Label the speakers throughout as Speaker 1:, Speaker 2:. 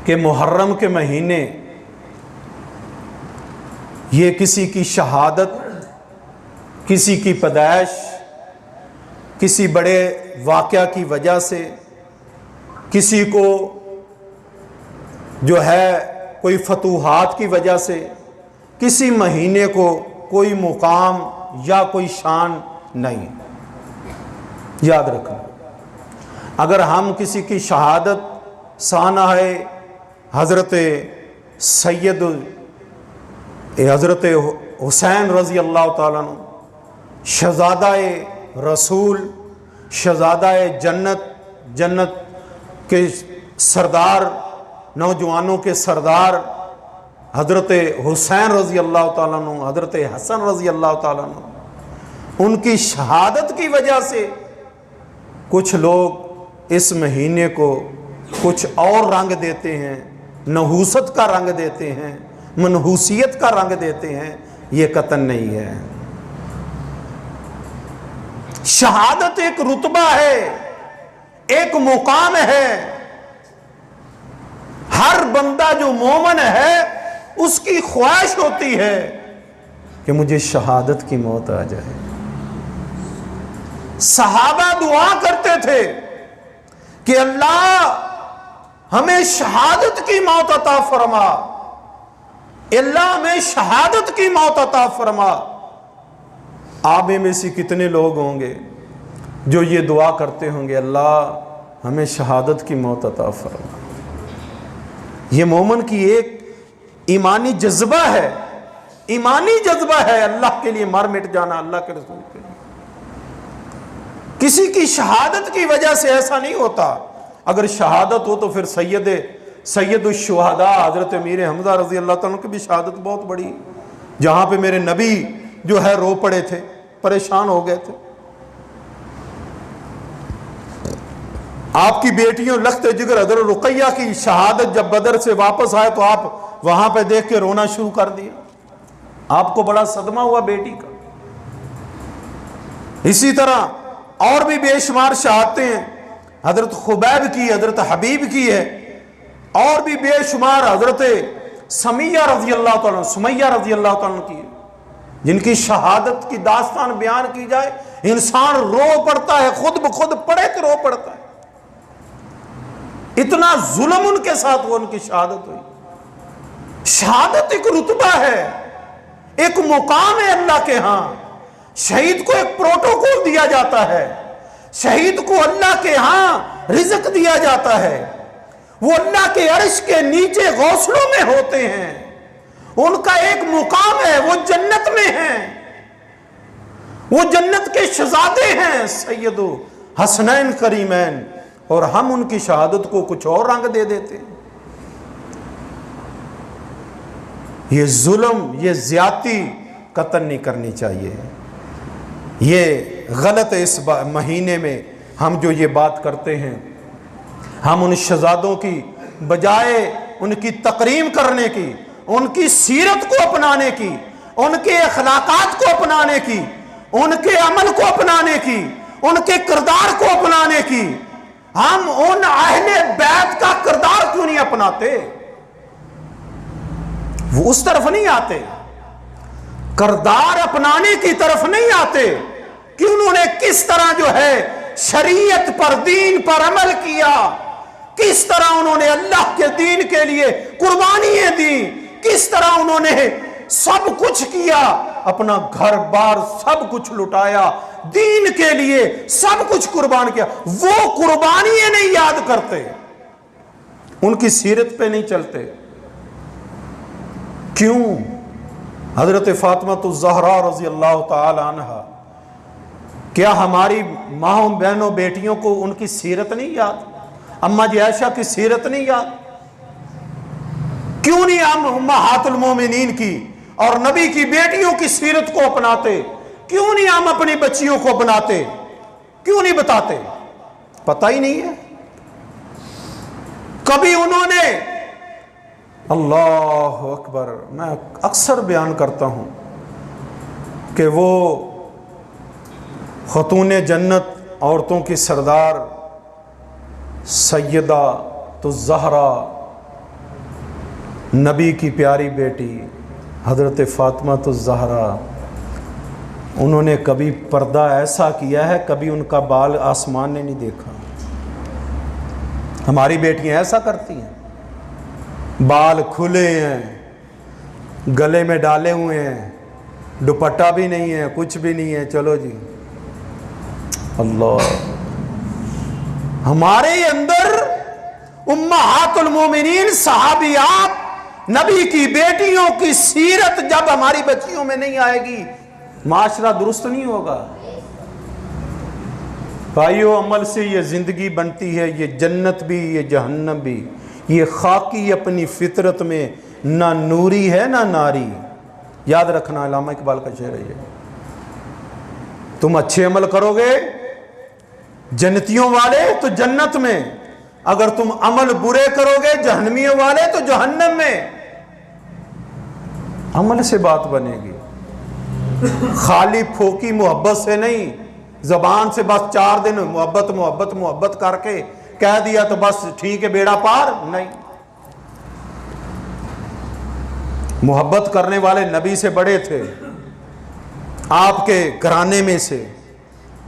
Speaker 1: کہ محرم کے مہینے یہ کسی کی شہادت، کسی کی پیدائش، کسی بڑے واقعہ کی وجہ سے، کسی کو جو ہے کوئی فتوحات کی وجہ سے، کسی مہینے کو کوئی مقام یا کوئی شان نہیں۔ یاد رکھنا، اگر ہم کسی کی شہادت سانہ حضرت حضرت حسین رضی اللہ تعالیٰ عنہ، شہزادہ رسول، شہزادہ جنت کے سردار، نوجوانوں کے سردار حضرت حسین رضی اللہ تعالیٰ عنہ، حضرت حسن رضی اللہ تعالیٰ عنہ، ان کی شہادت کی وجہ سے کچھ لوگ اس مہینے کو کچھ اور رنگ دیتے ہیں، نحوست کا رنگ دیتے ہیں، منحوسیت کا رنگ دیتے ہیں۔ یہ قطعاً نہیں ہے۔ شہادت ایک رتبہ ہے، ایک مقام ہے۔ ہر بندہ جو مومن ہے اس کی خواہش ہوتی ہے کہ مجھے شہادت کی موت آ جائے۔ صحابہ دعا کرتے تھے کہ اللہ ہمیں شہادت کی موت عطا فرما، اللہ ہمیں شہادت کی موت عطا فرما۔ آپ میں سے کتنے لوگ ہوں گے جو یہ دعا کرتے ہوں گے، اللہ ہمیں شہادت کی موت عطا فرما۔ یہ مومن کی ایک ایمانی جذبہ ہے، ایمانی جذبہ ہے، اللہ کے لیے مر مٹ جانا، اللہ کے رسول کے لیے۔ کسی کی شہادت کی وجہ سے ایسا نہیں ہوتا۔ اگر شہادت ہو تو پھر سید الشہداء حضرت امیر حمزہ رضی اللہ تعالیٰ کی بھی شہادت بہت بڑی، جہاں پہ میرے نبی جو ہے رو پڑے تھے، پریشان ہو گئے تھے۔ آپ کی بیٹیوں لخت جگر حضرت رقیہ کی شہادت جب بدر سے واپس آئے تو آپ وہاں پہ دیکھ کے رونا شروع کر دیا، آپ کو بڑا صدمہ ہوا بیٹی کا۔ اسی طرح اور بھی بے شمار شہادتیں ہیں، حضرت خبیب کی، حضرت حبیب کی ہے، اور بھی بے شمار حضرت سمیہ رضی اللہ تعالیٰ کی ہے، جن کی شہادت کی داستان بیان کی جائے انسان رو پڑتا ہے، خود بخود پڑھے تو رو پڑتا ہے۔ اتنا ظلم ان کے ساتھ وہ ان کی شہادت ہوئی۔ شہادت ایک رتبہ ہے، ایک مقام ہے اللہ کے ہاں۔ شہید کو ایک پروٹوکول دیا جاتا ہے، شہید کو اللہ کے ہاں رزق دیا جاتا ہے، وہ اللہ کے عرش کے نیچے غوثلوں میں ہوتے ہیں، ان کا ایک مقام ہے، وہ جنت میں ہیں، وہ جنت کے شہزادے ہیں، سید حسنین کریمین، اور ہم ان کی شہادت کو کچھ اور رنگ دے دیتے ہیں۔ یہ ظلم، یہ زیادتی قطعاً نہیں کرنی چاہیے۔ یہ غلط ہے۔ اس مہینے میں ہم جو یہ بات کرتے ہیں، ہم ان شہزادوں کی بجائے ان کی تکریم کرنے کی، ان کی سیرت کو اپنانے کی، ان کے اخلاقات کو اپنانے کی، ان کے عمل کو اپنانے کی، ان کے کردار کو اپنانے کی، ہم ان اہل بیت کا کردار کیوں نہیں اپناتے؟ وہ اس طرف نہیں آتے، کردار اپنانے کی طرف نہیں آتے کہ انہوں نے کس طرح جو ہے شریعت پر، دین پر عمل کیا، کس طرح انہوں نے اللہ کے دین کے لیے قربانیاں دی، کس طرح انہوں نے سب کچھ کیا، اپنا گھر بار سب کچھ لٹایا، دین کے لیے سب کچھ قربان کیا۔ وہ قربانیاں نہیں یاد کرتے، ان کی سیرت پہ نہیں چلتے۔ کیوں؟ حضرت فاطمہ الزہرا رضی اللہ تعالی عنہ، کیا ہماری ماں بہنوں بیٹیوں کو ان کی سیرت نہیں یاد؟ اماں جی عائشہ کی سیرت نہیں یاد؟ کیوں نہیں ہم امہات المومنین کی اور نبی کی بیٹیوں کی سیرت کو اپناتے؟ کیوں نہیں ہم اپنی بچیوں کو اپناتے؟ کیوں نہیں بتاتے؟ پتہ ہی نہیں ہے۔ کبھی انہوں نے، اللہ اکبر، میں اکثر بیان کرتا ہوں کہ وہ خاتون جنت، عورتوں کی سردار سیدہ الزہرا نبی کی پیاری بیٹی حضرت فاطمہ الزہرا، انہوں نے کبھی پردہ ایسا کیا ہے کبھی ان کا بال آسمان نے نہیں دیکھا۔ ہماری بیٹیاں ایسا کرتی ہیں، بال کھلے ہیں، گلے میں ڈالے ہوئے ہیں، دوپٹہ بھی نہیں ہے، کچھ بھی نہیں ہے، چلو جی اللہ۔ ہمارے اندر امہات المومنین صحابیات نبی کی بیٹیوں کی سیرت جب ہماری بچیوں میں نہیں آئے گی، معاشرہ درست نہیں ہوگا۔ بھائیو، عمل سے یہ زندگی بنتی ہے، یہ جنت بھی یہ جہنم بھی۔ یہ خاکی اپنی فطرت میں نہ نوری ہے نہ ناری۔ یاد رکھنا، علامہ اقبال کا شعر ہے یہ۔ تم اچھے عمل کرو گے جنتیوں والے تو جنت میں، اگر تم عمل برے کرو گے جہنمیوں والے تو جہنم میں۔ عمل سے بات بنے گی، خالی پھوکی محبت سے نہیں، زبان سے بس 4 دن محبت محبت محبت کر کے کہہ دیا تو بس ٹھیک ہے بیڑا پار، نہیں۔ محبت کرنے والے نبی سے بڑے تھے، آپ کے گھرانے میں سے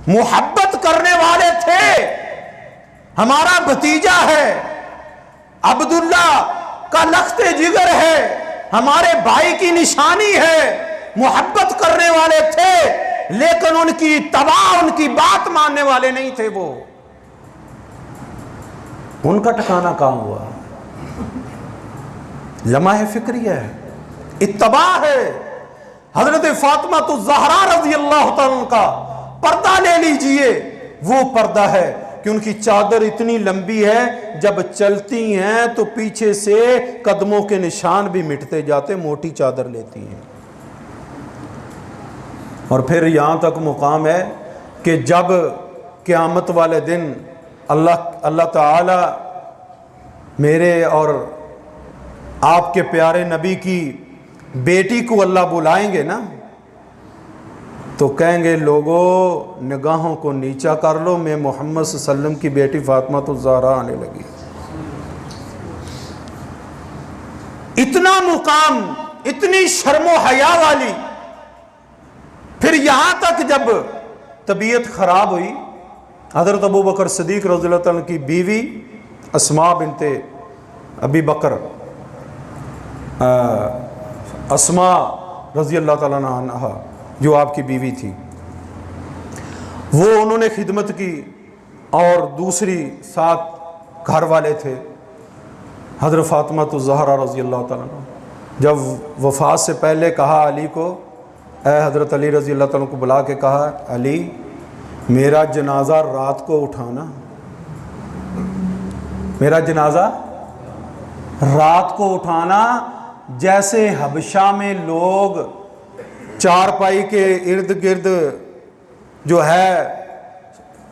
Speaker 1: محبت کرنے والے تھے۔ ہمارا بھتیجا ہے، عبداللہ کا لخت جگر ہے، ہمارے بھائی کی نشانی ہے۔ محبت کرنے والے تھے لیکن ان کی تباہ، ان کی بات ماننے والے نہیں تھے۔ وہ ان کا ٹھکانہ کہاں ہوا؟ لمحہ فکری ہے، اتباع ہے۔ حضرت فاطمہ الزہرا رضی اللہ تعالیٰ عنہ کا پردہ لے لیجئے، وہ پردہ ہے کہ ان کی چادر اتنی لمبی ہے، جب چلتی ہیں تو پیچھے سے قدموں کے نشان بھی مٹتے جاتے، موٹی چادر لیتی ہیں۔ اور پھر یہاں تک مقام ہے کہ جب قیامت والے دن اللہ تعالی میرے اور آپ کے پیارے نبی کی بیٹی کو اللہ بلائیں گے نا، تو کہیں گے لوگوں نگاہوں کو نیچا کر لو، میں محمد صلی اللہ علیہ وسلم کی بیٹی فاطمہ الزہرا آنے لگی۔ اتنا مقام، اتنی شرم و حیا والی۔ پھر یہاں تک جب طبیعت خراب ہوئی، حضرت ابو بکر صدیق رضی اللہ عنہ کی بیوی اسماء بنت ابی بکر، اسماء رضی اللہ تعالیٰ عنہ جو آپ کی بیوی تھی، وہ انہوں نے خدمت کی، اور دوسری 7 گھر والے تھے حضرت فاطمہ الزہرا رضی اللہ تعالیٰ عنہ۔ جب وفات سے پہلے کہا علی کو، اے حضرت علی رضی اللہ تعالیٰ کو بلا کے کہا، علی میرا جنازہ رات کو اٹھانا، میرا جنازہ رات کو اٹھانا۔ جیسے حبشہ میں لوگ چارپائی کے ارد گرد جو ہے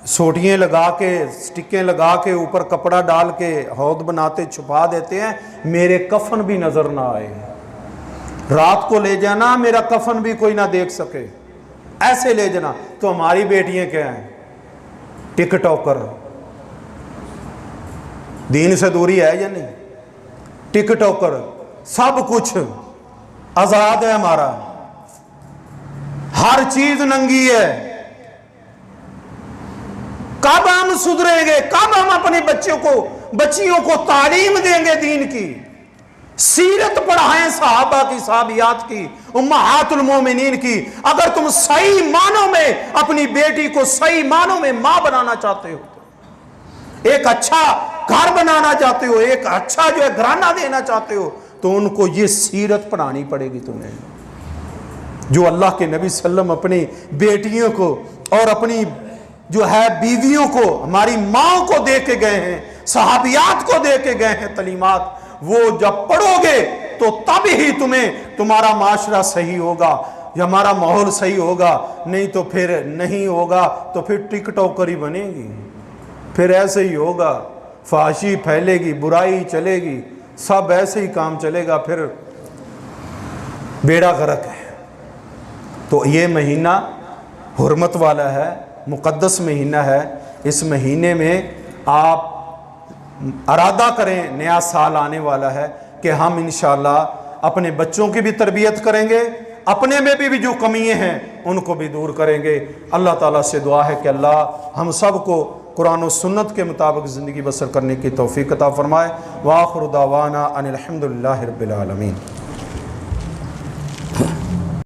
Speaker 1: سوٹیاں لگا کے، سٹکیں لگا کے، اوپر کپڑا ڈال کے ہود بناتے چھپا دیتے ہیں، میرے کفن بھی نظر نہ آئے، رات کو لے جانا، میرا کفن بھی کوئی نہ دیکھ سکے، ایسے لے جانا۔ تو ہماری بیٹیاں کیا ہیں؟ ٹک ٹاکر۔ دین سے دوری ہے یا نہیں؟ ٹک ٹاکر، سب کچھ آزاد ہے ہمارا، ہر چیز ننگی ہے۔ کب ہم سدھریں گے؟ کب ہم اپنے بچیوں کو تعلیم دیں گے دین کی؟ سیرت پڑھائیں صحابہ کی، صحابیات کی، امہات المومنین کی۔ اگر تم صحیح معنوں میں اپنی بیٹی کو صحیح معنوں میں ماں بنانا چاہتے ہو، ایک اچھا گھر بنانا چاہتے ہو، ایک اچھا جو ہے گھرانہ دینا چاہتے ہو، تو ان کو یہ سیرت پڑھانی پڑے گی تمہیں، جو اللہ کے نبی صلی اللہ علیہ وسلم اپنی بیٹیوں کو اور اپنی جو ہے بیویوں کو، ہماری ماں کو دے کے گئے ہیں، صحابیات کو دے کے گئے ہیں تعلیمات، وہ جب پڑھو گے تو تب ہی تمہارا معاشرہ صحیح ہوگا، یا ہمارا ماحول صحیح ہوگا، نہیں تو پھر نہیں ہوگا، تو پھر ٹک ٹاکری بنے گی، پھر ایسے ہی ہوگا، فحاشی پھیلے گی، برائی چلے گی، سب ایسے ہی کام چلے گا، پھر بیڑا غرق ہے۔ تو یہ مہینہ حرمت والا ہے، مقدس مہینہ ہے۔ اس مہینے میں آپ ارادہ کریں، نیا سال آنے والا ہے، کہ ہم انشاءاللہ اپنے بچوں کی بھی تربیت کریں گے، اپنے میں بھی جو کمیاں ہیں ان کو بھی دور کریں گے۔ اللہ تعالیٰ سے دعا ہے کہ اللہ ہم سب کو قرآن و سنت کے مطابق زندگی بسر کرنے کی توفیق عطا فرمائے۔ وآخر دعوانا ان الحمدللہ رب العالمین۔